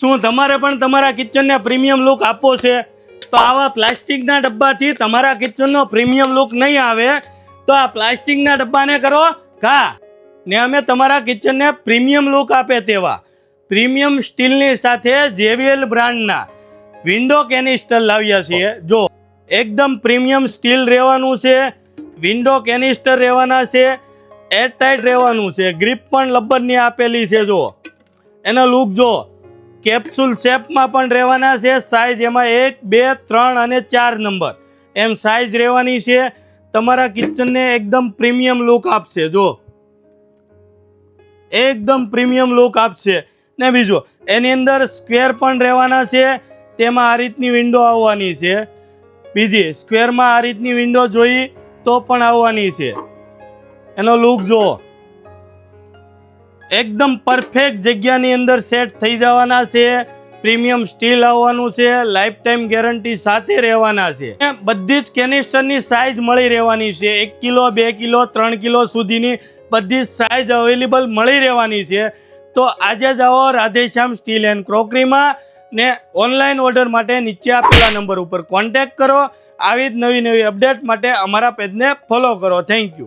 શું તમારે પણ તમારા કિચનને પ્રીમિયમ લુક આપવો છે તો આવા પ્લાસ્ટિકના ડબ્બાથી તમારા કિચનનો પ્રીમિયમ લુક નહીં આવે તો આ પ્લાસ્ટિકના ડબ્બાને કરો ઘા ને અમે તમારા કિચનને પ્રીમિયમ લુક આપે તેવા પ્રીમિયમ સ્ટીલની સાથે JVL બ્રાન્ડના વિન્ડો કેનિસ્ટર લાવ્યા છીએ। જો એકદમ પ્રીમિયમ સ્ટીલ રહેવાનું છે, વિન્ડો કેનિસ્ટર રહેવાના છે, એરટાઇટ રહેવાનું છે, ગ્રીપ પણ લબ્બરની આપેલી છે। જો એનો લુક જો કેપ્સ્યુલ શેપમાં પણ રહેવાના છે, સાઇઝ એમાં 1, 2, 3 અને 4 નંબર એમ સાઇઝ રહેવાની છે। તમારા કિચનને એકદમ પ્રીમિયમ લુક આપશે, જો એકદમ પ્રીમિયમ લુક આપશે। ને બીજું એની અંદર સ્ક્વેર પણ રહેવાના છે, તેમાં આ રીતની વિન્ડો આવવાની છે। બીજી સ્ક્વેરમાં આ રીતની વિન્ડો જોઈ તો પણ આવવાની છે। એનો લુક જો એકદમ પરફેક્ટ જગ્યાની અંદર સેટ થઈ જવાના છે। પ્રીમિયમ સ્ટીલ આવવાનું છે, લાઈફ ટાઈમ ગેરંટી સાથે રહેવાના છે। બધી જ કેનિસ્ટરની સાઇઝ મળી રહેવાની છે, 1 કિલો 2 કિલો 3 કિલો સુધીની બધી સાઇઝ અવેલેબલ મળી રહેવાની છે। તો આજે જાઓ રાધેશ્યામ સ્ટીલ એન્ડ ક્રોકરીમાં ને ઓનલાઈન ઓર્ડર માટે નીચે આપેલા નંબર ઉપર કોન્ટેક્ટ કરો। આવી જ નવી અપડેટ માટે અમારા પેજને ફોલો કરો। Thank you.